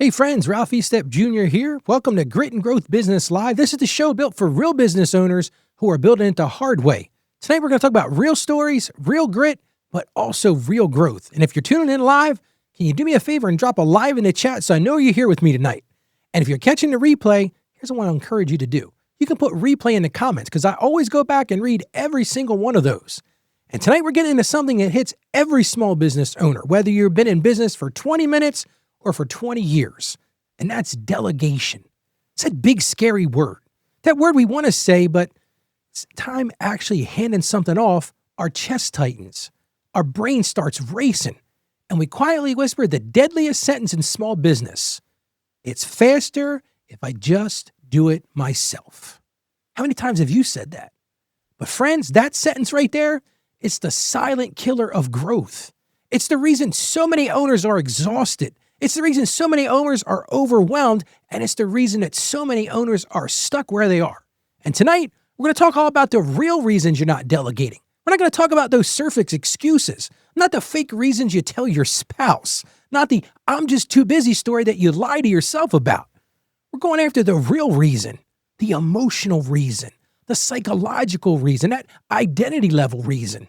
Hey friends, Ralph E. Step Jr. here. Welcome to Grit and Growth Business Live. This is the show built for real business owners who are building it the hard way. Tonight we're going to talk about real stories, real grit, but also real growth. And if you're tuning in live, can you do me a favor and drop a live in the chat so I know you're here with me tonight? And if you're catching the replay, here's what I encourage you to do. You can put replay in the comments because I always go back and read every single one of those. And tonight we're getting into something that hits every small business owner, whether you've been in business for 20 minutes or for 20 years, and that's delegation. It's that big, scary word. That word we want to say, but it's time actually handing something off, our chest tightens, our brain starts racing, and we quietly whisper the deadliest sentence in small business. It's faster if I just do it myself. How many times have you said that? But friends, that sentence right there, it's the silent killer of growth. It's the reason so many owners are exhausted. It's the reason so many owners are overwhelmed, and it's the reason that so many owners are stuck where they are. And tonight, we're going to talk all about the real reasons you're not delegating. We're not going to talk about those surface excuses, not the fake reasons you tell your spouse, not the "I'm just too busy" story that you lie to yourself about. We're going after the real reason, the emotional reason, the psychological reason, that identity level reason.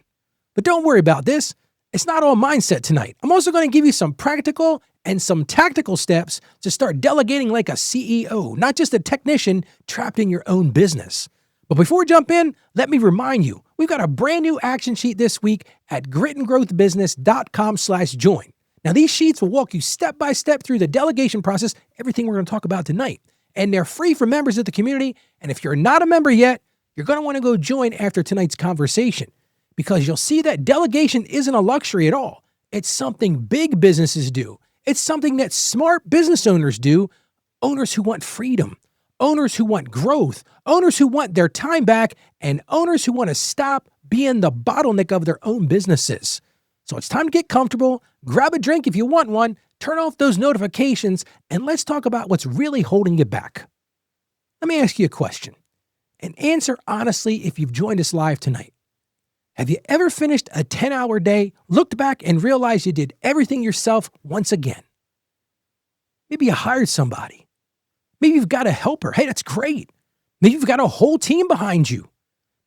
But don't worry about this. It's not all mindset tonight. I'm also going to give you some practical and some tactical steps to start delegating like a CEO, not just a technician trapped in your own business. But before we jump in, let me remind you, we've got a brand new action sheet this week at gritandgrowthbusiness.com/join. Now, these sheets will walk you step by step through the delegation process, everything we're going to talk about tonight. And they're free for members of the community. And if you're not a member yet, you're going to want to go join after tonight's conversation, because you'll see that delegation isn't a luxury at all. It's something big businesses do. It's something that smart business owners do, owners who want freedom, owners who want growth, owners who want their time back, and owners who want to stop being the bottleneck of their own businesses. So it's time to get comfortable, grab a drink if you want one, turn off those notifications, and let's talk about what's really holding you back. Let me ask you a question, and answer honestly if you've joined us live tonight. Have you ever finished a 10-hour day, looked back, and realized you did everything yourself once again? Maybe you hired somebody. Maybe you've got a helper. Hey, that's great. Maybe you've got a whole team behind you.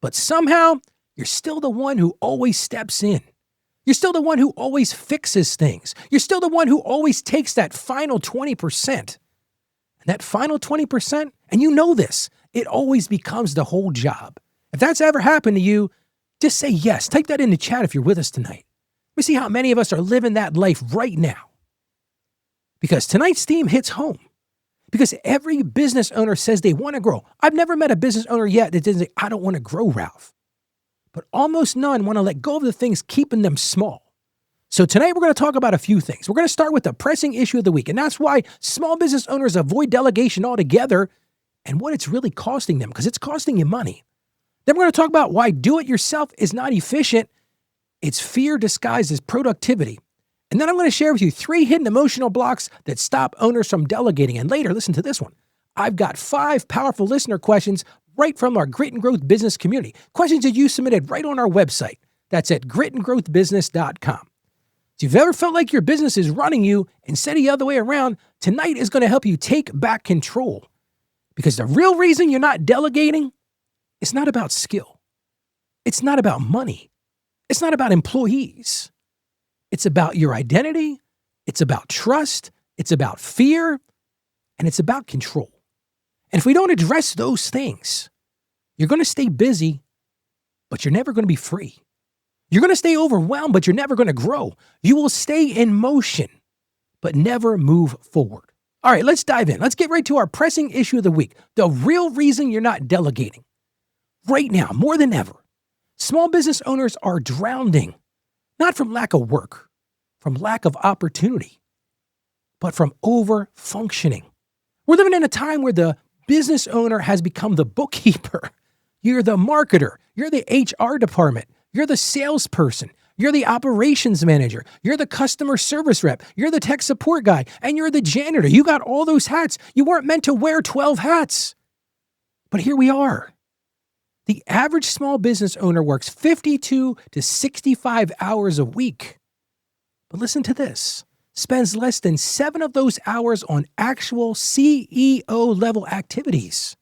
But somehow, you're still the one who always steps in. You're still the one who always fixes things. You're still the one who always takes that final 20%. And that final 20%, and you know this, it always becomes the whole job. If that's ever happened to you, just say yes. Type that in the chat if you're with us tonight. Let me see how many of us are living that life right now. Because tonight's theme hits home. Because every business owner says they want to grow. I've never met a business owner yet that didn't say, "I don't want to grow, Ralph." But almost none want to let go of the things keeping them small. So tonight we're going to talk about a few things. We're going to start with the pressing issue of the week. And that's why small business owners avoid delegation altogether and what it's really costing them, because it's costing you money. Then we're going to talk about why do-it-yourself is not efficient. It's fear disguised as productivity. And then I'm going to share with you 3 hidden emotional blocks that stop owners from delegating. And later, listen to this one. I've got 5 powerful listener questions right from our Grit and Growth business community. Questions that you submitted right on our website. That's at gritandgrowthbusiness.com. So if you've ever felt like your business is running you instead of the other way around, tonight is going to help you take back control. Because the real reason you're not delegating, it's not about skill. It's not about money. It's not about employees. It's about your identity. It's about trust. It's about fear. And it's about control. And if we don't address those things, you're going to stay busy, but you're never going to be free. You're going to stay overwhelmed, but you're never going to grow. You will stay in motion, but never move forward. All right, let's dive in. Let's get right to our pressing issue of the week. The real reason you're not delegating. Right now, more than ever, small business owners are drowning, not from lack of work, from lack of opportunity, but from over-functioning. We're living in a time where the business owner has become the bookkeeper. You're the marketer. You're the HR department. You're the salesperson. You're the operations manager. You're the customer service rep. You're the tech support guy. And you're the janitor. You got all those hats. You weren't meant to wear 12 hats. But here we are. The average small business owner works 52 to 65 hours a week. But listen to this. spends less than 7 of those hours on actual CEO level activities.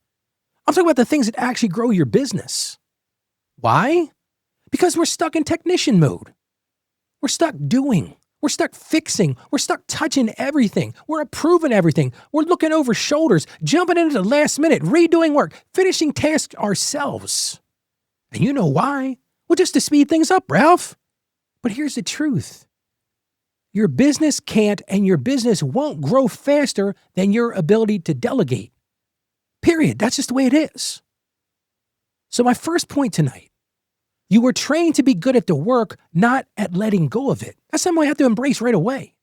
I'm talking about the things that actually grow your business. Why? Because we're stuck in technician mode. We're stuck doing. We're stuck fixing. We're stuck touching everything. We're approving everything. We're looking over shoulders, jumping into the last minute, redoing work, finishing tasks ourselves. And you know why? Well, just to speed things up, Ralph. But here's the truth. Your business can't and your business won't grow faster than your ability to delegate. Period. That's just the way it is. So my first point tonight, you were trained to be good at the work, not at letting go of it. That's something we have to embrace right away.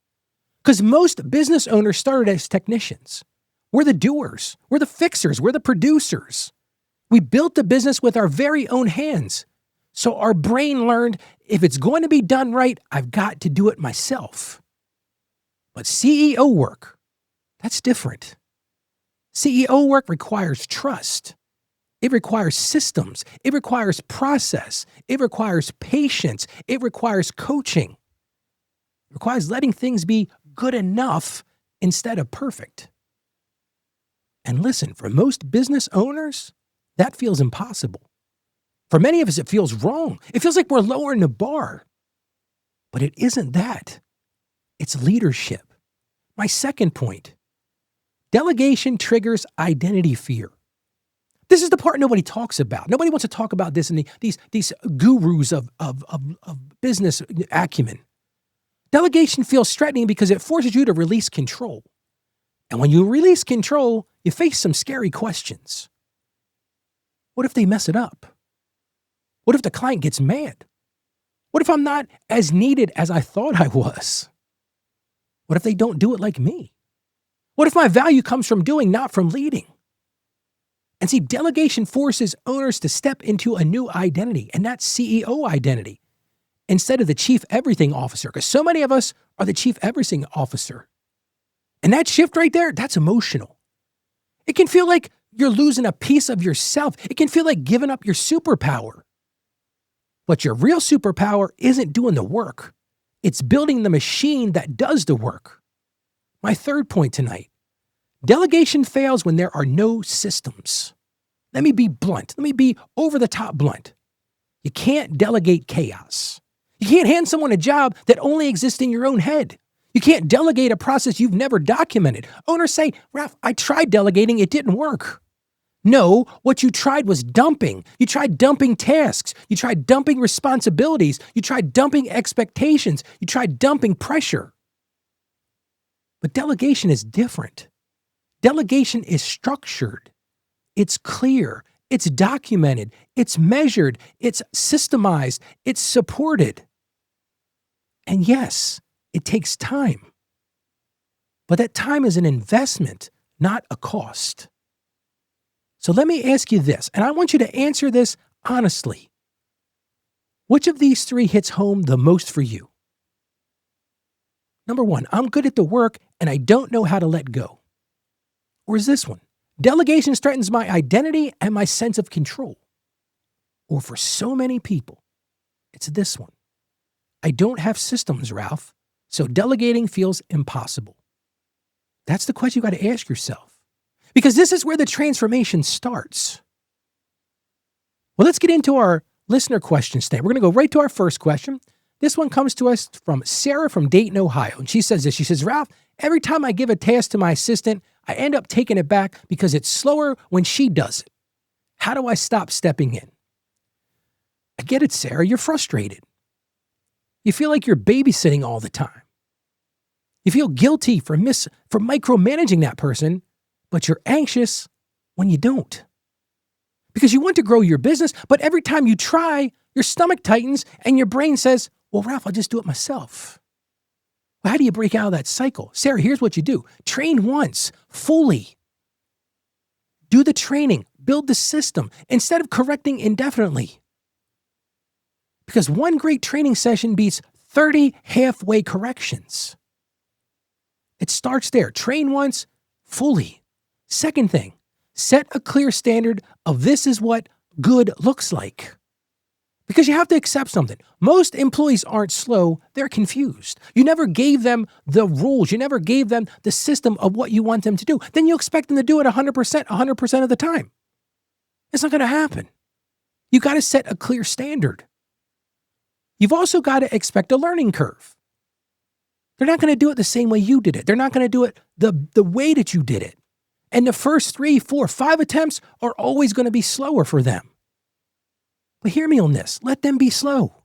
Because most business owners started as technicians. We're the doers. We're the fixers. We're the producers. We built the business with our very own hands. So our brain learned, if it's going to be done right, I've got to do it myself. But CEO work, that's different. CEO work requires trust. It requires systems. It requires process. It requires patience. It requires coaching. It requires letting things be good enough instead of perfect. And listen, for most business owners, that feels impossible. For many of us, it feels wrong. It feels like we're lowering the bar. But it isn't that. It's leadership. My second point, delegation triggers identity fear. This is the part nobody talks about. Nobody wants to talk about this in these gurus of business acumen. Delegation feels threatening because it forces you to release control. And when you release control, you face some scary questions. What if they mess it up? What if the client gets mad? What if I'm not as needed as I thought I was? What if they don't do it like me? What if my value comes from doing, not from leading? And see, delegation forces owners to step into a new identity, and that's CEO identity, instead of the chief everything officer, because so many of us are the chief everything officer. And that shift right there, that's emotional. It can feel like you're losing a piece of yourself. It can feel like giving up your superpower. But your real superpower isn't doing the work. It's building the machine that does the work. My third point tonight, delegation fails when there are no systems. Let me be blunt. Let me be over the top blunt. You can't delegate chaos. You can't hand someone a job that only exists in your own head. You can't delegate a process you've never documented. Owners say, Ralph, I tried delegating, it didn't work. No, what you tried was dumping. You tried dumping tasks. You tried dumping responsibilities. You tried dumping expectations. You tried dumping pressure. But delegation is different. Delegation is structured. It's clear. It's documented. It's measured. It's systemized. It's supported. And yes, it takes time. But that time is an investment, not a cost. So let me ask you this, and I want you to answer this honestly. Which of these three hits home the most for you? Number one, I'm good at the work and I don't know how to let go. Or is this one? Delegation threatens my identity and my sense of control. Or for so many people, it's this one. I don't have systems, Ralph, so delegating feels impossible. That's the question you got to ask yourself. Because this is where the transformation starts. Well, let's get into our listener questions today. We're going to go right to our first question. This one comes to us from Sarah from Dayton, Ohio. And she says this. She says, Ralph, every time I give a task to my assistant, I end up taking it back because it's slower when she does it. How do I stop stepping in? I get it, Sarah. You're frustrated. You feel like you're babysitting all the time. You feel guilty for micromanaging that person, but you're anxious when you don't. Because you want to grow your business, but every time you try, your stomach tightens and your brain says, well, Ralph, I'll just do it myself. Well, how do you break out of that cycle? Sarah, here's what you do. Train once, fully. Do the training, build the system, instead of correcting indefinitely. Because one great training session beats 30 halfway corrections. It starts there. Train once, fully. Second thing, set a clear standard of this is what good looks like. Because you have to accept something. Most employees aren't slow, they're confused. You never gave them the rules. You never gave them the system of what you want them to do. Then you expect them to do it 100% of the time. It's not going to happen. You got to set a clear standard. You've also got to expect a learning curve. They're not going to do it the same way you did it. They're not going to do it the way that you did it. And the first 3, 4, 5 attempts are always going to be slower for them. But hear me on this. Let them be slow.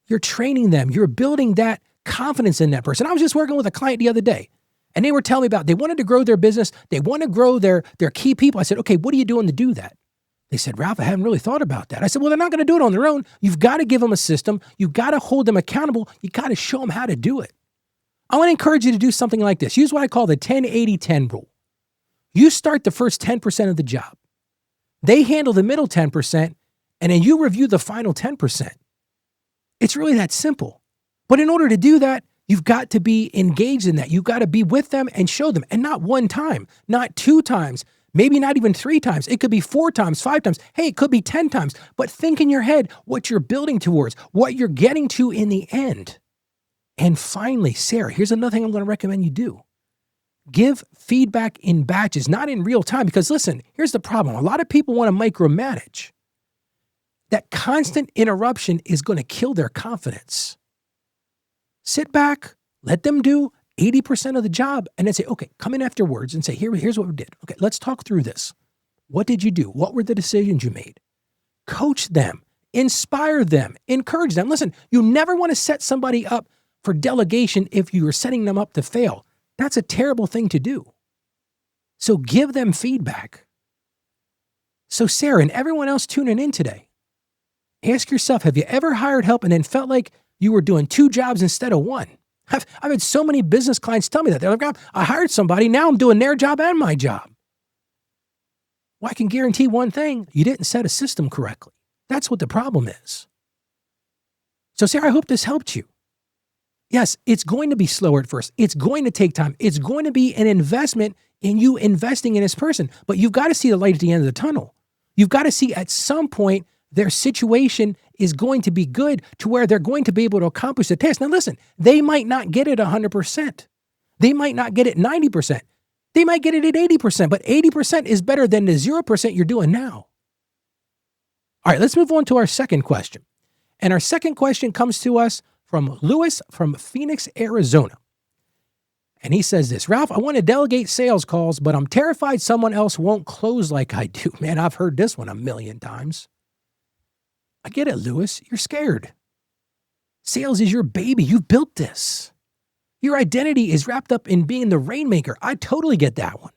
You're training them. You're building that confidence in that person. I was just working with a client the other day, and they were telling me about they wanted to grow their business. They want to grow their key people. I said, okay, what are you doing to do that? They said, Ralph, I haven't really thought about that. I said, well, they're not going to do it on their own. You've got to give them a system. You've got to hold them accountable. You got to show them how to do it. I want to encourage you to do something like this. Use what I call the 10-80-10 rule. You start the first 10% of the job. They handle the middle 10%, and then you review the final 10%. It's really that simple. But in order to do that, you've got to be engaged in that. You've got to be with them and show them. And not one time, not 2 times, maybe not even 3 times. It could be 4 times, 5 times. Hey, it could be 10 times. But think in your head what you're building towards, what you're getting to in the end. And finally, Sarah, here's another thing I'm going to recommend you do. Give feedback in batches, not in real time. Because listen, here's the problem. A lot of people want to micromanage. That constant interruption is going to kill their confidence. Sit back, let them do 80% of the job, and then say, okay, come in afterwards and say, here's what we did. Okay, let's talk through this. What did you do? What were the decisions you made? Coach them, inspire them, encourage them. Listen, you never want to set somebody up for delegation if you are setting them up to fail. That's a terrible thing to do. So give them feedback. So Sarah and everyone else tuning in today, ask yourself, have you ever hired help and then felt like you were doing 2 jobs instead of 1? I've had so many business clients tell me that. They're like, I hired somebody, now I'm doing their job and my job. Well, I can guarantee one thing, you didn't set a system correctly. That's what the problem is. So Sarah, I hope this helped you. Yes, it's going to be slower at first. It's going to take time. It's going to be an investment in you investing in this person. But you've got to see the light at the end of the tunnel. You've got to see at some point their situation is going to be good to where they're going to be able to accomplish the task. Now listen, they might not get it 100%. They might not get it 90%. They might get it at 80%, but 80% is better than the 0% you're doing now. All right, let's move on to our second question. And our second question comes to us from Lewis from Phoenix, Arizona. And he says this, Ralph, I want to delegate sales calls, but I'm terrified someone else won't close like I do. Man, I've heard this one 1,000,000 times. I get it, Lewis. You're scared. Sales is your baby. You've built this. Your identity is wrapped up in being the rainmaker. I totally get that one.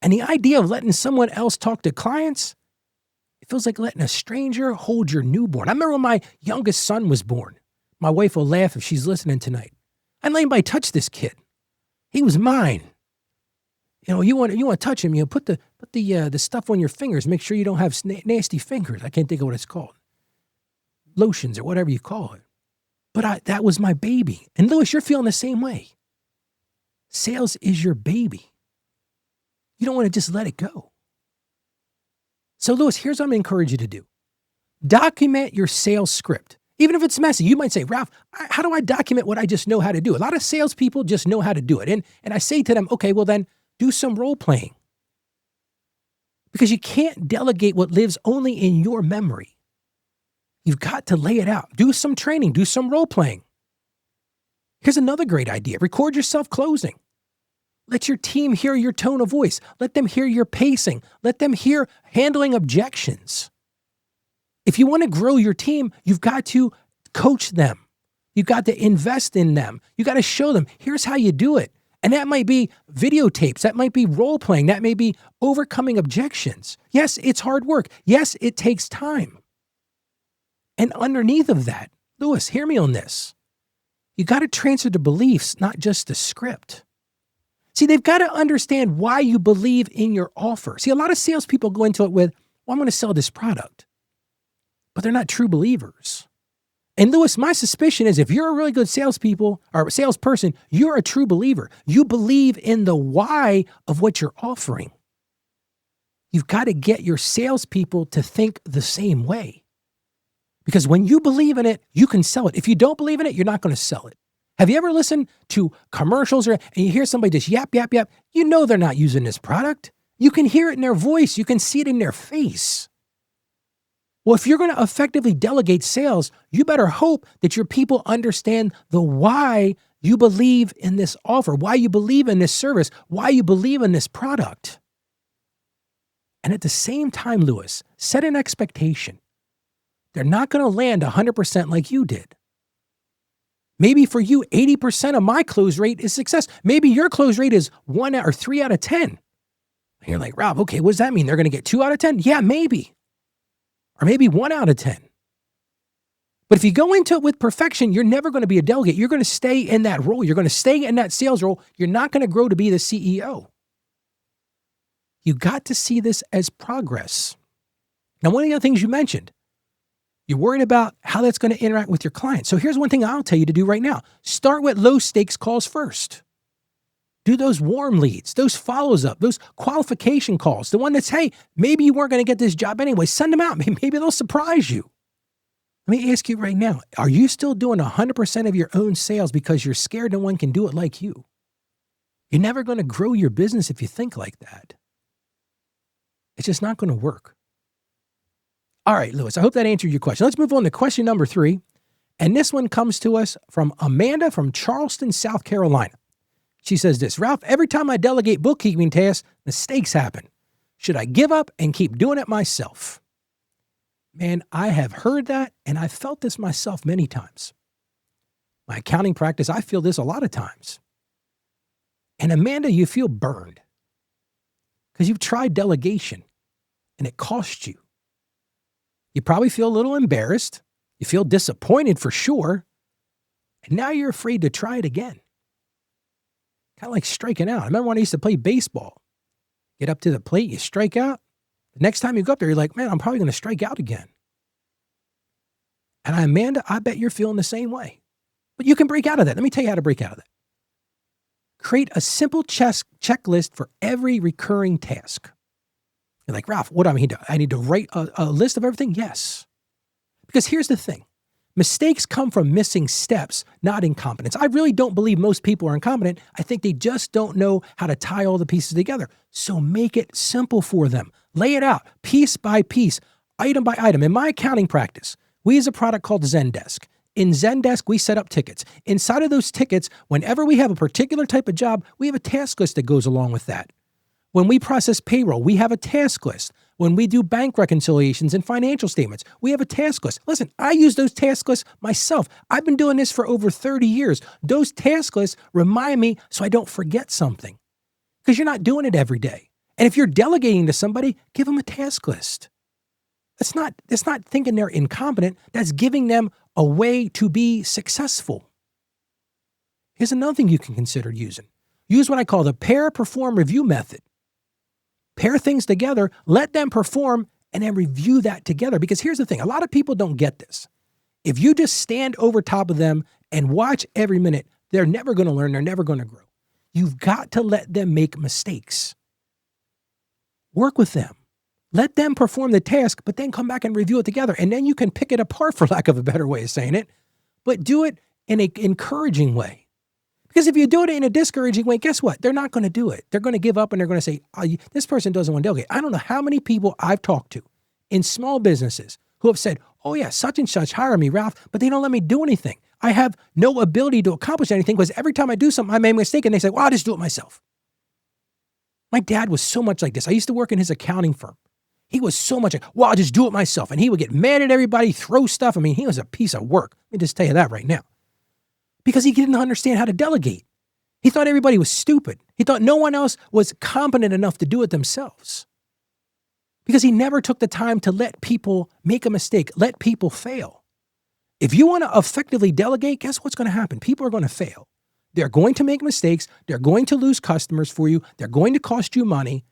And the idea of letting someone else talk to clients, it feels like letting a stranger hold your newborn. I remember when my youngest son was born. My wife will laugh if she's listening tonight. I didn't let anybody touch this kid. He was mine. You know, you want to touch him, put the stuff on your fingers. Make sure you don't have nasty fingers. I can't think of what it's called. Lotions or whatever you call it. But that was my baby. And Lewis, you're feeling the same way. Sales is your baby. You don't want to just let it go. So Lewis, here's what I'm going to encourage you to do. Document your sales script. Even if it's messy, you might say, Ralph, how do I document what I just know how to do? A lot of salespeople just know how to do it. And I say to them, okay, well then do some role playing. Because you can't delegate what lives only in your memory. You've got to lay it out. Do some training, do some role playing. Here's another great idea. Record yourself closing. Let your team hear your tone of voice. Let them hear your pacing. Let them hear handling objections. If you want to grow your team, you've got to coach them. You've got to invest in them. You got to show them, here's how you do it. And that might be videotapes. That might be role playing. That may be overcoming objections. Yes, it's hard work. Yes, it takes time. And underneath of that, Lewis, hear me on this. You got to transfer the beliefs, not just the script. See, they've got to understand why you believe in your offer. See, a lot of salespeople go into it with, well, I'm going to sell this product. But they're not true believers. And Lewis, my suspicion is if you're a really good salesperson, you're a true believer. You believe in the why of what you're offering. You've got to get your salespeople to think the same way. Because when you believe in it, you can sell it. If you don't believe in it, you're not going to sell it. Have you ever listened to commercials and you hear somebody just yap, yap, yap? You know they're not using this product. You can hear it in their voice. You can see it in their face. Well, if you're going to effectively delegate sales, you better hope that your people understand the why you believe in this offer, why you believe in this service, why you believe in this product. And at the same time, Lewis, set an expectation. They're not going to land 100% like you did. Maybe for you, 80% of my close rate is success. Maybe your close rate is 1 or 3 out of 10. And you're like, Rob, okay, what does that mean? They're going to get 2 out of 10? Yeah, maybe. Or maybe 1 out of 10. But if you go into it with perfection, you're never going to be a delegate. You're going to stay in that role. You're going to stay in that sales role. You're not going to grow to be the CEO. You got to see this as progress. Now, one of the other things you mentioned, you're worried about how that's going to interact with your clients. So here's one thing I'll tell you to do right now. Start with low stakes calls first. Do those warm leads, those follows up, those qualification calls. The one that's, hey, maybe you weren't going to get this job anyway. Send them out. Maybe they'll surprise you. Let me ask you right now, are you still doing 100% of your own sales because you're scared no one can do it like you? You're never going to grow your business if you think like that. It's just not going to work. All right, Lewis, I hope that answered your question. Let's move on to question number 3. And this one comes to us from Amanda from Charleston, South Carolina. She says this, Ralph, every time I delegate bookkeeping tasks, mistakes happen. Should I give up and keep doing it myself? Man, I have heard that, and I've felt this myself many times. My accounting practice, I feel this a lot of times. And Amanda, you feel burned because you've tried delegation, and it cost you. You probably feel a little embarrassed. You feel disappointed for sure. And now you're afraid to try it again. Kind of like striking out. I remember when I used to play baseball. Get up to the plate, you strike out. The next time you go up there, you're like, man, I'm probably going to strike out again. And Amanda, I bet you're feeling the same way. But you can break out of that. Let me tell you how to break out of that. Create a simple checklist for every recurring task. You're like, Ralph, what do I mean? I need to write a list of everything? Yes. Because here's the thing. Mistakes come from missing steps, not incompetence. I really don't believe most people are incompetent. I think they just don't know how to tie all the pieces together. So make it simple for them. Lay it out piece by piece, item by item. In my accounting practice, we use a product called Zendesk. In Zendesk, we set up tickets. Inside of those tickets, whenever we have a particular type of job, we have a task list that goes along with that. When we process payroll, we have a task list. When we do bank reconciliations and financial statements, we have a task list. Listen, I use those task lists myself. I've been doing this for over 30 years. Those task lists remind me so I don't forget something because you're not doing it every day. And if you're delegating to somebody, give them a task list. It's not thinking they're incompetent. That's giving them a way to be successful. Here's another thing you can consider using. Use what I call the pair, perform, review method. Pair things together, let them perform, and then review that together. Because here's the thing. A lot of people don't get this. If you just stand over top of them and watch every minute, they're never going to learn. They're never going to grow. You've got to let them make mistakes. Work with them. Let them perform the task, but then come back and review it together. And then you can pick it apart, for lack of a better way of saying it. But do it in an encouraging way. Because if you do it in a discouraging way, guess what? They're not going to do it. They're going to give up and they're going to say, oh, this person doesn't want to delegate. I don't know how many people I've talked to in small businesses who have said, oh yeah, such and such hire me, Ralph, but they don't let me do anything. I have no ability to accomplish anything because every time I do something, I make a mistake and they say, well, I'll just do it myself. My dad was so much like this. I used to work in his accounting firm. He was so much like, well, I'll just do it myself. And he would get mad at everybody, throw stuff. I mean, he was a piece of work. Let me just tell you that right now. Because he didn't understand how to delegate. He thought everybody was stupid. He thought no one else was competent enough to do it themselves. Because he never took the time to let people make a mistake, let people fail. If you want to effectively delegate, guess what's going to happen? People are going to fail. They're going to make mistakes. They're going to lose customers for you. They're going to cost you money.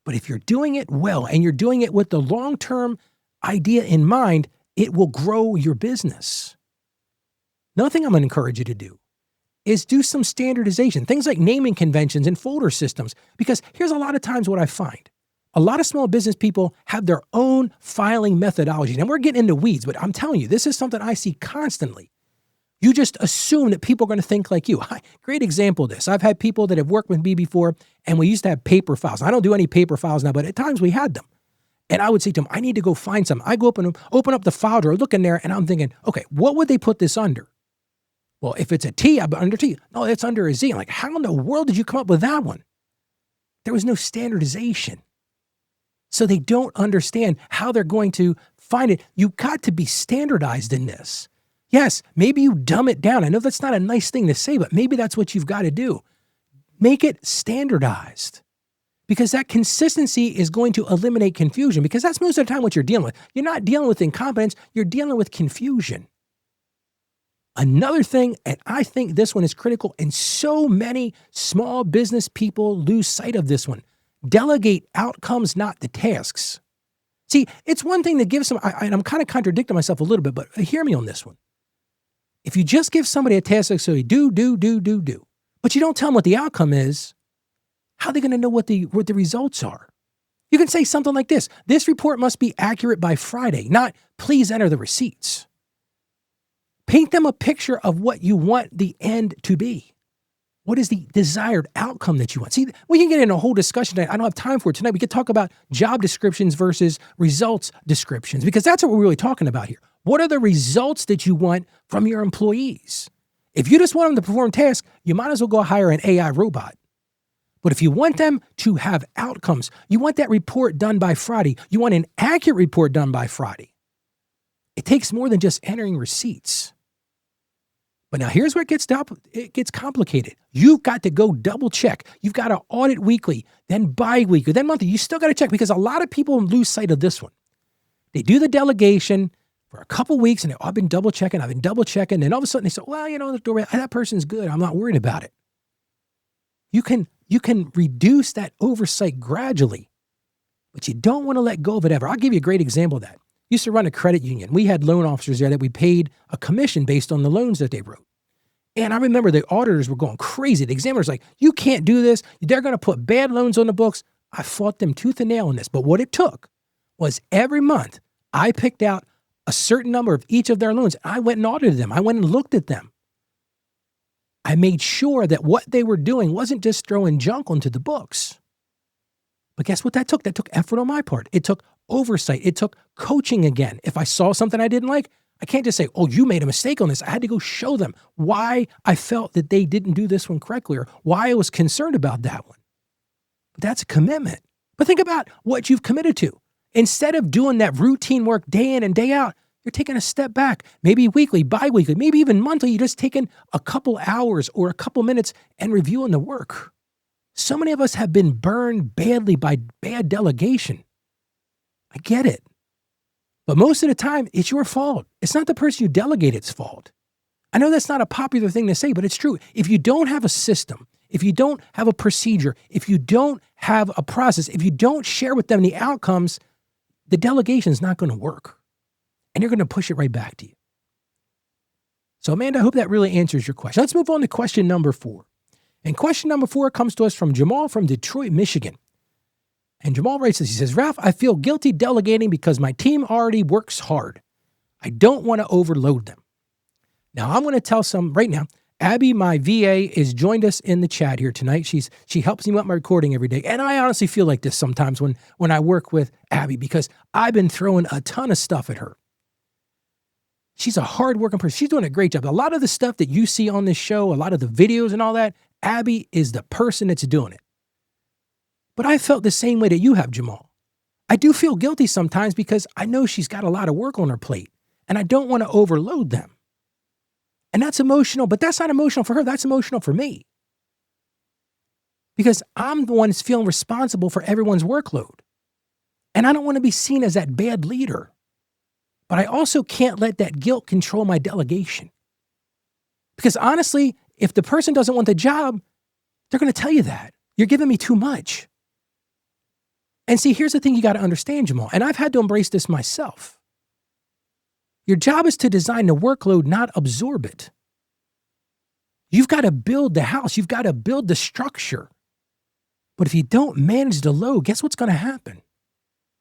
But if you're doing it well and you're doing it with the long-term idea in mind, it will grow your business. Another thing I'm going to encourage you to do is do some standardization, things like naming conventions and folder systems. Because here's a lot of times what I find. A lot of small business people have their own filing methodologies. And we're getting into weeds, but I'm telling you, this is something I see constantly. You just assume that people are going to think like you. Great example of this. I've had people that have worked with me before, and we used to have paper files. I don't do any paper files now, but at times we had them. And I would say to them, I need to go find some. I go open up the file drawer, look in there, and I'm thinking, okay, what would they put this under? Well, if it's a T, I'm under T. No, it's under a Z. I'm like, how in the world did you come up with that one? There was no standardization. So they don't understand how they're going to find it. You got to be standardized in this. Yes, maybe you dumb it down. I know that's not a nice thing to say, but maybe that's what you've got to do. Make it standardized, because that consistency is going to eliminate confusion, because that's most of the time what you're dealing with. You're not dealing with incompetence. You're dealing with confusion. Another thing, and I think this one is critical, and so many small business people lose sight of this one. Delegate outcomes, not the tasks. See, it's one thing to give some, and I'm kind of contradicting myself a little bit, but hear me on this one. If you just give somebody a task like, so you do, but you don't tell them what the outcome is, how are they going to know what the results are? You can say something like this. This report must be accurate by Friday, not please enter the receipts. Paint them a picture of what you want the end to be. What is the desired outcome that you want? See, we can get into a whole discussion tonight. I don't have time for it tonight. We could talk about job descriptions versus results descriptions, because that's what we're really talking about here. What are the results that you want from your employees? If you just want them to perform tasks, you might as well go hire an AI robot. But if you want them to have outcomes, you want that report done by Friday, you want an accurate report done by Friday. It takes more than just entering receipts. But now here's where it gets complicated. You've got to go double check. You've got to audit weekly, then bi-weekly, then monthly. You still got to check, because a lot of people lose sight of this one. They do the delegation for a couple weeks, and I've been double checking. And then all of a sudden they say, well, that person's good. I'm not worried about it. You can reduce that oversight gradually, but you don't want to let go of it ever. I'll give you a great example of that. Used to run a credit union. We had loan officers there that we paid a commission based on the loans that they wrote. And I remember the auditors were going crazy. The examiner's like, you can't do this. They're going to put bad loans on the books. I fought them tooth and nail on this. But what it took was every month I picked out a certain number of each of their loans. I went and audited them. I went and looked at them. I made sure that what they were doing wasn't just throwing junk onto the books. But guess what that took? That took effort on my part. It took oversight. It took coaching again. If I saw something I didn't like, I can't just say, oh, you made a mistake on this. I had to go show them why I felt that they didn't do this one correctly, or why I was concerned about that one. But that's a commitment. But think about what you've committed to. Instead of doing that routine work day in and day out, you're taking a step back, maybe weekly, bi-weekly, maybe even monthly. You're just taking a couple hours or a couple minutes and reviewing the work. So many of us have been burned badly by bad delegation. I get it. But most of the time, it's your fault. It's not the person you delegated's fault. I know that's not a popular thing to say, but it's true. If you don't have a system, if you don't have a procedure, if you don't have a process, if you don't share with them the outcomes, the delegation is not going to work. And you're going to push it right back to you. So, Amanda, I hope that really answers your question. Let's move on to question number 4. And question number 4 comes to us from Jamal from Detroit, Michigan. And Jamal writes this. He says, Ralph, I feel guilty delegating because my team already works hard. I don't want to overload them. Now, I'm going to tell some right now. Abby, my VA, has joined us in the chat here tonight. She helps me with my recording every day. And I honestly feel like this sometimes when I work with Abby, because I've been throwing a ton of stuff at her. She's a hard-working person. She's doing a great job. A lot of the stuff that you see on this show, a lot of the videos and all that, Abby is the person that's doing it. But I felt the same way that you have, Jamal. I do feel guilty sometimes because I know she's got a lot of work on her plate, and I don't want to overload them. And that's emotional, but that's not emotional for her. That's emotional for me. Because I'm the one that's feeling responsible for everyone's workload. And I don't want to be seen as that bad leader. But I also can't let that guilt control my delegation. Because honestly, if the person doesn't want the job, they're going to tell you that. You're giving me too much. And see, here's the thing you got to understand, Jamal, and I've had to embrace this myself. Your job is to design the workload, not absorb it. You've got to build the house. You've got to build the structure. But if you don't manage the load, guess what's going to happen?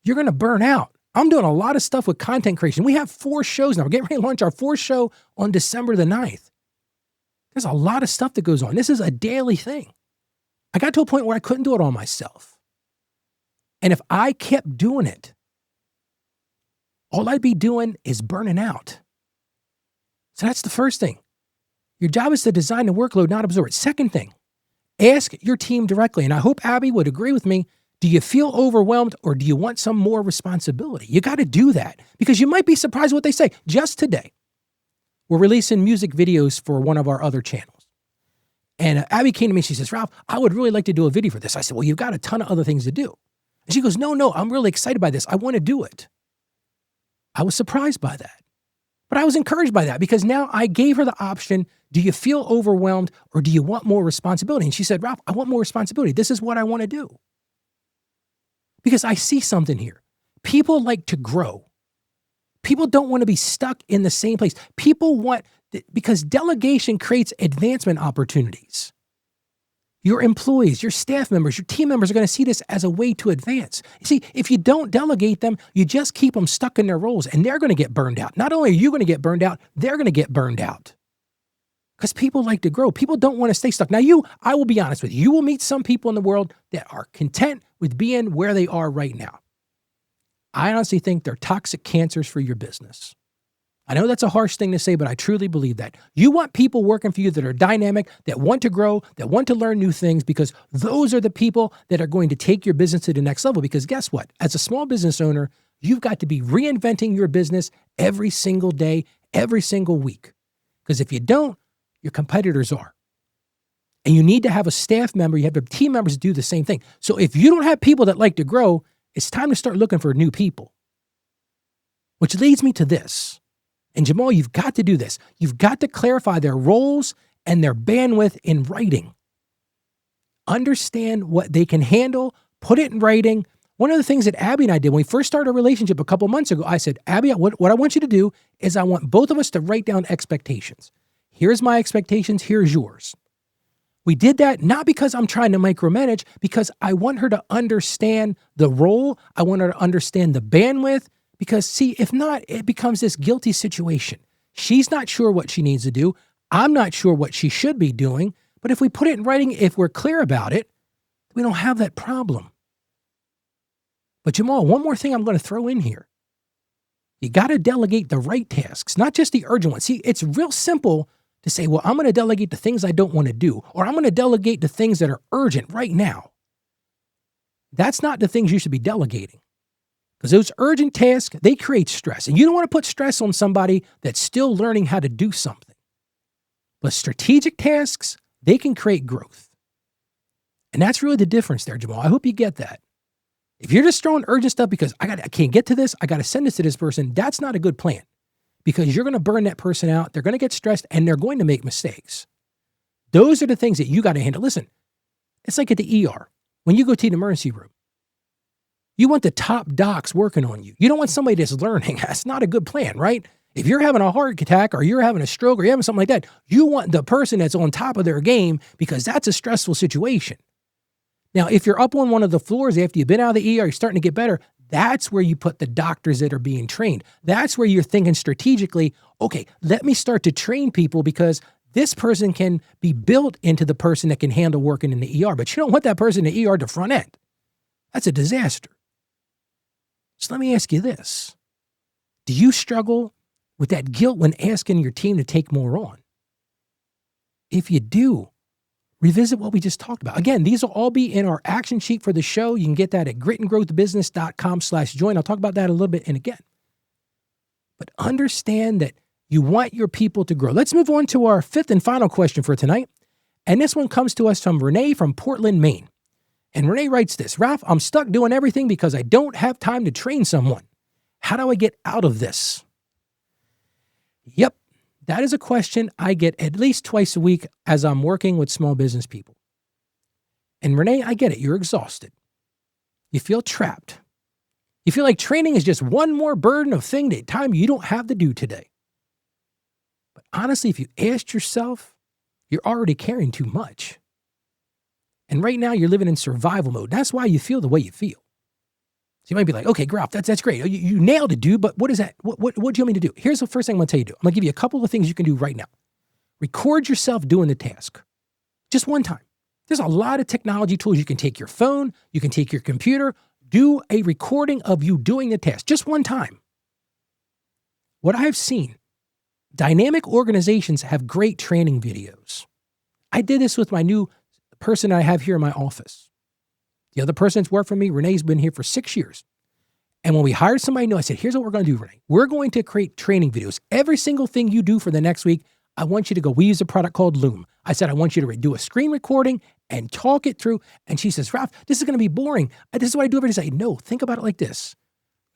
you're going to burn out. I'm doing a lot of stuff with content creation. We have 4 shows now. We're getting ready to launch our 4th show on December the 9th. There's a lot of stuff that goes on. This is a daily thing. I got to a point where I couldn't do it all myself. And if I kept doing it, all I'd be doing is burning out. So that's the first thing. Your job is to design the workload, not absorb it. Second thing, ask your team directly. And I hope Abby would agree with me. Do you feel overwhelmed or do you want some more responsibility? You got to do that because you might be surprised what they say. Just today, we're releasing music videos for one of our other channels. And Abby came to me, she says, Ralph, I would really like to do a video for this. I said, well, you've got a ton of other things to do. And she goes, no, I'm really excited by this. I want to do it. I was surprised by that. But I was encouraged by that because now I gave her the option, do you feel overwhelmed or do you want more responsibility? And she said, Ralph, I want more responsibility. This is what I want to do. Because I see something here. People like to grow. People don't want to be stuck in the same place. People want, because delegation creates advancement opportunities. Your employees, your staff members, your team members are going to see this as a way to advance. You see, if you don't delegate them, you just keep them stuck in their roles and they're going to get burned out. Not only are you going to get burned out, they're going to get burned out. Because people like to grow. People don't want to stay stuck. Now I will be honest with you, you will meet some people in the world that are content with being where they are right now. I honestly think they're toxic cancers for your business. I know that's a harsh thing to say, but I truly believe that. You want people working for you that are dynamic, that want to grow, that want to learn new things, because those are the people that are going to take your business to the next level. Because guess what? As a small business owner, you've got to be reinventing your business every single day, every single week. Because if you don't, your competitors are. And you need to have a staff member, you have the team members do the same thing. So if you don't have people that like to grow, it's time to start looking for new people. Which leads me to this. And Jamal, you've got to do this. You've got to clarify their roles and their bandwidth in writing. Understand what they can handle, put it in writing. One of the things that Abby and I did when we first started a relationship a couple months ago, I said, Abby, what I want you to do is I want both of us to write down expectations. Here's my expectations, here's yours. We did that not because I'm trying to micromanage, because I want her to understand the role. I want her to understand the bandwidth. Because see, if not, it becomes this guilty situation. She's not sure what she needs to do. I'm not sure what she should be doing. But if we put it in writing, if we're clear about it, we don't have that problem. But Jamal, one more thing I'm going to throw in here. You got to delegate the right tasks, not just the urgent ones. See, it's real simple to say, well, I'm going to delegate the things I don't want to do, or I'm going to delegate the things that are urgent right now. That's not the things you should be delegating. Because those urgent tasks, they create stress. And you don't want to put stress on somebody that's still learning how to do something. But strategic tasks, they can create growth. And that's really the difference there, Jamal. I hope you get that. If you're just throwing urgent stuff because I can't get to this, I got to send this to this person, that's not a good plan. Because you're going to burn that person out, they're going to get stressed, and they're going to make mistakes. Those are the things that you got to handle. Listen, it's like at the ER. When you go to the emergency room, you want the top docs working on you. You don't want somebody that's learning. That's not a good plan, right? If you're having a heart attack or you're having a stroke or you're having something like that, you want the person that's on top of their game because that's a stressful situation. Now, if you're up on one of the floors after you've been out of the ER, you're starting to get better, that's where you put the doctors that are being trained. That's where you're thinking strategically, okay, let me start to train people because this person can be built into the person that can handle working in the ER. But you don't want that person in the ER to front end. That's a disaster. So let me ask you this. Do you struggle with that guilt when asking your team to take more on? If you do, revisit what we just talked about. Again, these will all be in our action sheet for the show. You can get that at gritandgrowthbusiness.com/join. I'll talk about that a little bit and again. But understand that you want your people to grow. Let's move on to our 5th and final question for tonight. And this one comes to us from Renee from Portland, Maine. And Renee writes this, Ralph, I'm stuck doing everything because I don't have time to train someone. How do I get out of this? Yep, that is a question I get at least twice a week as I'm working with small business people. And Renee, I get it. You're exhausted. You feel trapped. You feel like training is just one more burden of time you don't have to do today. But honestly, if you asked yourself, you're already carrying too much. And right now you're living in survival mode. That's why you feel the way you feel. So you might be like, okay, Ralph, that's great. You nailed it, dude. But what is that? What do you want me to do? Here's the first thing I'm going to tell you to do. I'm going to give you a couple of things you can do right now. Record yourself doing the task. Just one time. There's a lot of technology tools. You can take your phone. You can take your computer. Do a recording of you doing the task. Just one time. What I have seen, dynamic organizations have great training videos. I did this with my new person I have here in my office. The other person that's worked for me, Renee's been here for 6 years. And when we hired somebody new, I said, here's what we're going to do, Renee. We're going to create training videos. Every single thing you do for the next week, I want you to go, we use a product called Loom. I said, I want you to do a screen recording and talk it through. And she says, Ralph, this is going to be boring. This is what I do every day. I say, no, think about it like this.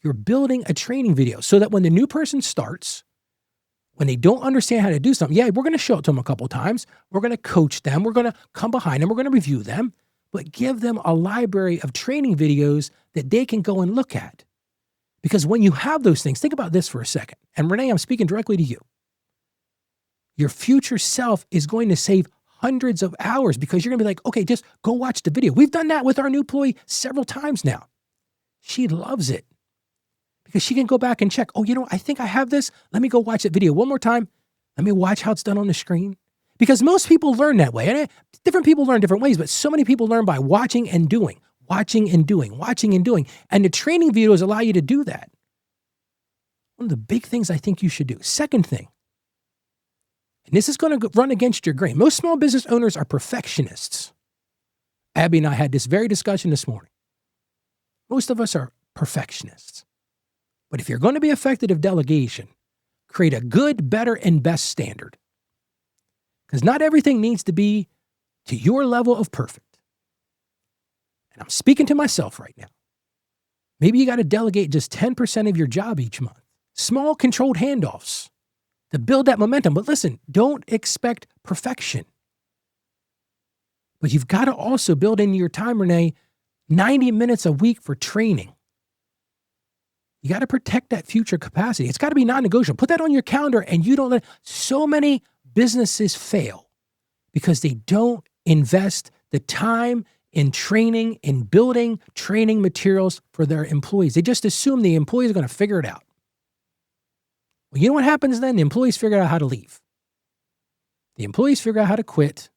You're building a training video so that when the new person starts, when they don't understand how to do something, yeah, we're going to show it to them a couple of times. We're going to coach them. We're going to come behind them. We're going to review them. But give them a library of training videos that they can go and look at. Because when you have those things, think about this for a second. And Renee, I'm speaking directly to you. Your future self is going to save hundreds of hours because you're going to be like, okay, just go watch the video. We've done that with our new employee several times now. She loves it because she can go back and check. Oh, I think I have this. Let me go watch that video one more time. Let me watch how it's done on the screen. Because most people learn that way. And different people learn different ways, but so many people learn by watching and doing, watching and doing, watching and doing. And the training videos allow you to do that. One of the big things I think you should do. Second thing, and this is going to run against your grain. Most small business owners are perfectionists. Abby and I had this very discussion this morning. Most of us are perfectionists. But if you're going to be effective at delegation, create a good, better, and best standard. Because not everything needs to be to your level of perfect. And I'm speaking to myself right now. Maybe you got to delegate just 10% of your job each month. Small controlled handoffs to build that momentum. But listen, don't expect perfection. But you've got to also build into your time, Renee, 90 minutes a week for training. You got to protect that future capacity. It's got to be non-negotiable. Put that on your calendar and you don't let so many businesses fail because they don't invest the time in training, in building training materials for their employees. They just assume the employees are going to figure it out. Well, you know what happens then? The employees figure out how to leave. The employees figure out how to quit,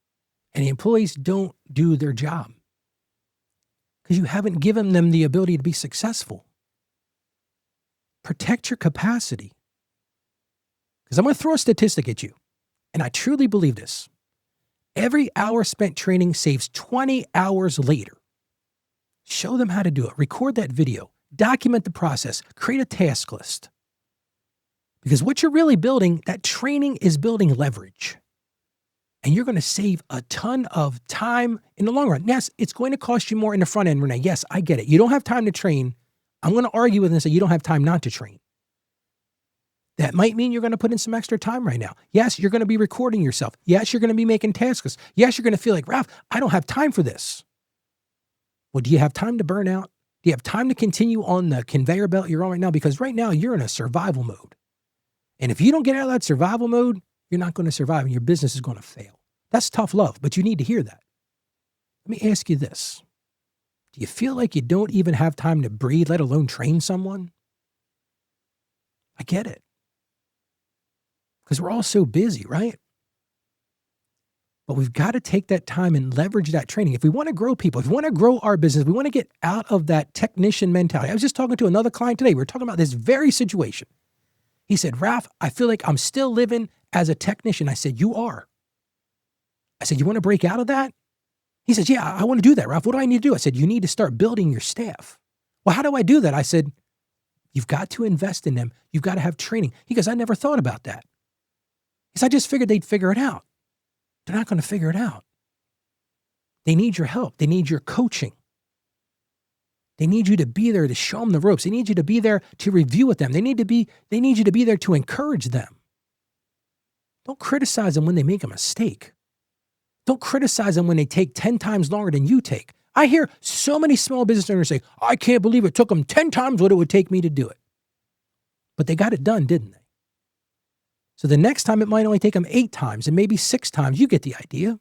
and the employees don't do their job because you haven't given them the ability to be successful. Protect your capacity. Because I'm going to throw a statistic at you. And I truly believe this. Every hour spent training saves 20 hours later. Show them how to do it. Record that video. Document the process. Create a task list. Because what you're really building, that training is building leverage. And you're going to save a ton of time in the long run. Yes, it's going to cost you more in the front end, Renee. Yes, I get it. You don't have time to train. I'm going to argue with them and say you don't have time not to train. That might mean you're going to put in some extra time right now. Yes, you're going to be recording yourself. Yes, you're going to be making tasks. Yes, you're going to feel like, Ralph, I don't have time for this. Well, do you have time to burn out? Do you have time to continue on the conveyor belt you're on right now? Because right now you're in a survival mode. And if you don't get out of that survival mode, you're not going to survive and your business is going to fail. That's tough love, but you need to hear that. Let me ask you this. Do you feel like you don't even have time to breathe, let alone train someone? I get it. Because we're all so busy, right? But we've got to take that time and leverage that training. If we want to grow people, if we want to grow our business, we want to get out of that technician mentality. I was just talking to another client today. We were talking about this very situation. He said, Ralph, I feel like I'm still living as a technician. I said, you are. I said, you want to break out of that? He says, yeah, I want to do that, Ralph. What do I need to do? I said, you need to start building your staff. Well, how do I do that? I said, you've got to invest in them. You've got to have training. He goes, I never thought about that. He said, I just figured they'd figure it out. They're not going to figure it out. They need your help. They need your coaching. They need you to be there to show them the ropes. They need you to be there to review with them. They need you to be there to encourage them. Don't criticize them when they make a mistake. Don't criticize them when they take 10 times longer than you take. I hear so many small business owners say, I can't believe it took them 10 times what it would take me to do it. But they got it done, didn't they? So the next time it might only take them 8 times and maybe 6 times. You get the idea.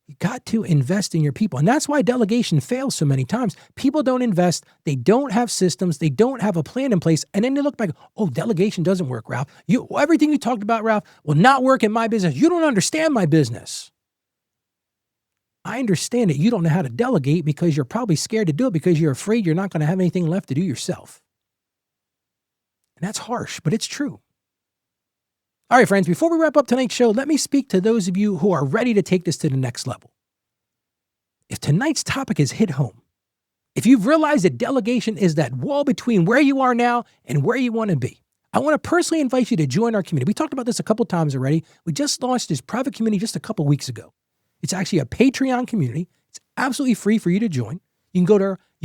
You got to invest in your people. And that's why delegation fails so many times. People don't invest. They don't have systems. They don't have a plan in place. And then they look back, oh, delegation doesn't work, Ralph. Everything you talked about, Ralph, will not work in my business. You don't understand my business. I understand that you don't know how to delegate because you're probably scared to do it because you're afraid you're not going to have anything left to do yourself. And that's harsh, but it's true. All right, friends, before we wrap up tonight's show, let me speak to those of you who are ready to take this to the next level. If tonight's topic has hit home, if you've realized that delegation is that wall between where you are now and where you want to be, I want to personally invite you to join our community. We talked about this a couple times already. We just launched this private community just a couple weeks ago. It's actually a Patreon community. It's absolutely free for you to join. You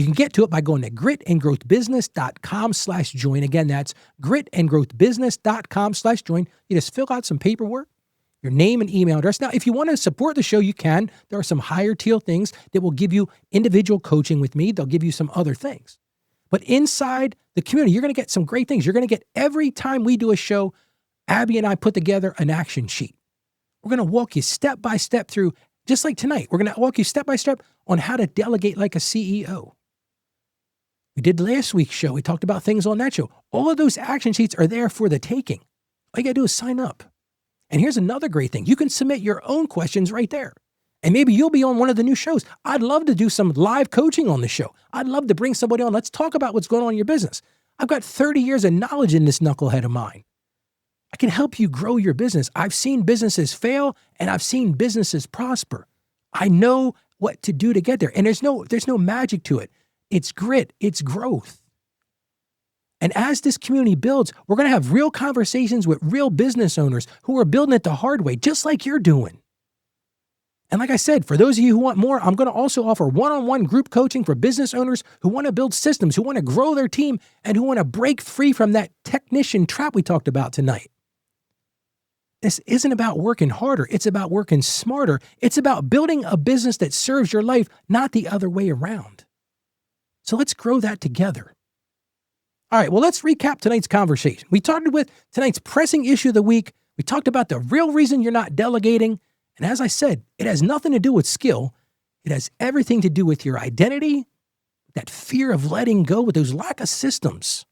can get to it by going to gritandgrowthbusiness.com/join. Again, that's gritandgrowthbusiness.com/join. You just fill out some paperwork, your name and email address. Now, if you want to support the show, you can. There are some higher tier things that will give you individual coaching with me. They'll give you some other things. But inside the community, you're going to get some great things. You're going to get, every time we do a show, Abby and I put together an action sheet. We're going to walk you step by step through, just like tonight. We're going to walk you step by step on how to delegate like a CEO. We did last week's show. We talked about things on that show. All of those action sheets are there for the taking. All you got to do is sign up. And here's another great thing. You can submit your own questions right there. And maybe you'll be on one of the new shows. I'd love to do some live coaching on the show. I'd love to bring somebody on. Let's talk about what's going on in your business. I've got 30 years of knowledge in this knucklehead of mine. I can help you grow your business. I've seen businesses fail and I've seen businesses prosper. I know what to do to get there. And there's no magic to it. It's grit. It's growth. And as this community builds, we're going to have real conversations with real business owners who are building it the hard way, just like you're doing. And like I said, for those of you who want more, I'm going to also offer one-on-one group coaching for business owners who want to build systems, who want to grow their team, and who want to break free from that technician trap we talked about tonight. This isn't about working harder. It's about working smarter. It's about building a business that serves your life, not the other way around. So let's grow that together. All right, well, let's recap tonight's conversation. We started with tonight's pressing issue of the week. We talked about the real reason you're not delegating. And as I said, it has nothing to do with skill. It has everything to do with your identity, that fear of letting go, with those lack of systems.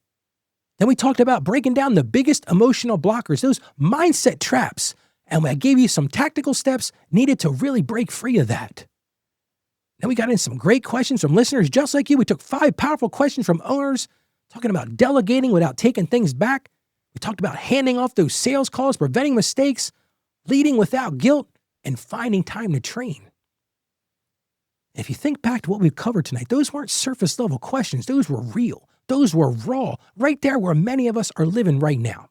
Then we talked about breaking down the biggest emotional blockers, those mindset traps. And I gave you some tactical steps needed to really break free of that. Then we got in some great questions from listeners just like you. We took 5 powerful questions from owners talking about delegating without taking things back. We talked about handing off those sales calls, preventing mistakes, leading without guilt, and finding time to train. If you think back to what we've covered tonight, those weren't surface level questions. Those were real. Those were raw, right there where many of us are living right now.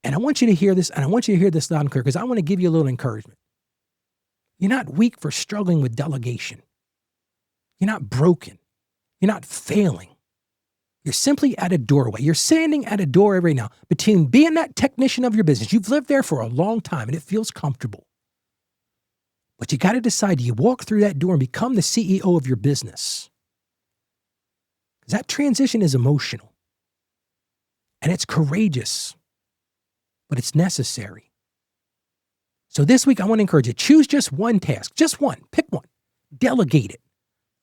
And I want you to hear this, and I want you to hear this loud and clear because I want to give you a little encouragement. You're not weak for struggling with delegation. You're not broken. You're not failing. You're simply at a doorway. You're standing at a doorway right now between being that technician of your business. You've lived there for a long time and it feels comfortable. But you got to decide, do you walk through that door and become the CEO of your business? Because that transition is emotional. And it's courageous. But it's necessary. So this week, I want to encourage you, choose just one task. Just one. Pick one. Delegate it.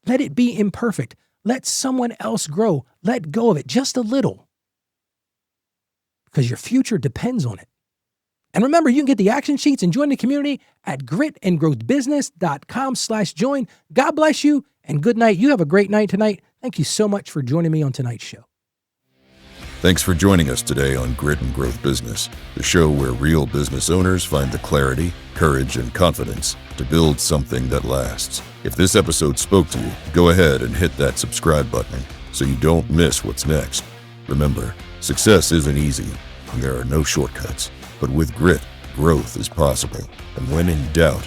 Let it be imperfect. Let someone else grow. Let go of it just a little. Because your future depends on it. And remember, you can get the action sheets and join the community at gritandgrowthbusiness.com/join. God bless you and good night. You have a great night tonight. Thank you so much for joining me on tonight's show. Thanks for joining us today on Grit and Growth Business, the show where real business owners find the clarity, courage, and confidence to build something that lasts. If this episode spoke to you, go ahead and hit that subscribe button so you don't miss what's next. Remember, success isn't easy, and there are no shortcuts. But with grit, growth is possible. And when in doubt,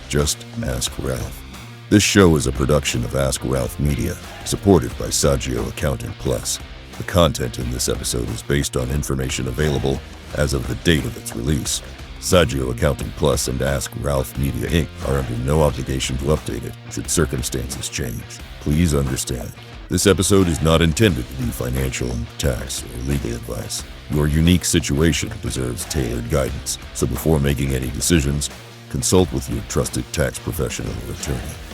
just ask Ralph. This show is a production of Ask Ralph Media, supported by Saggio Accounting Plus. The content in this episode is based on information available as of the date of its release. Saggio Accounting Plus and Ask Ralph Media Inc. are under no obligation to update it should circumstances change. Please understand, this episode is not intended to be financial, tax, or legal advice. Your unique situation deserves tailored guidance, so before making any decisions, consult with your trusted tax professional or attorney.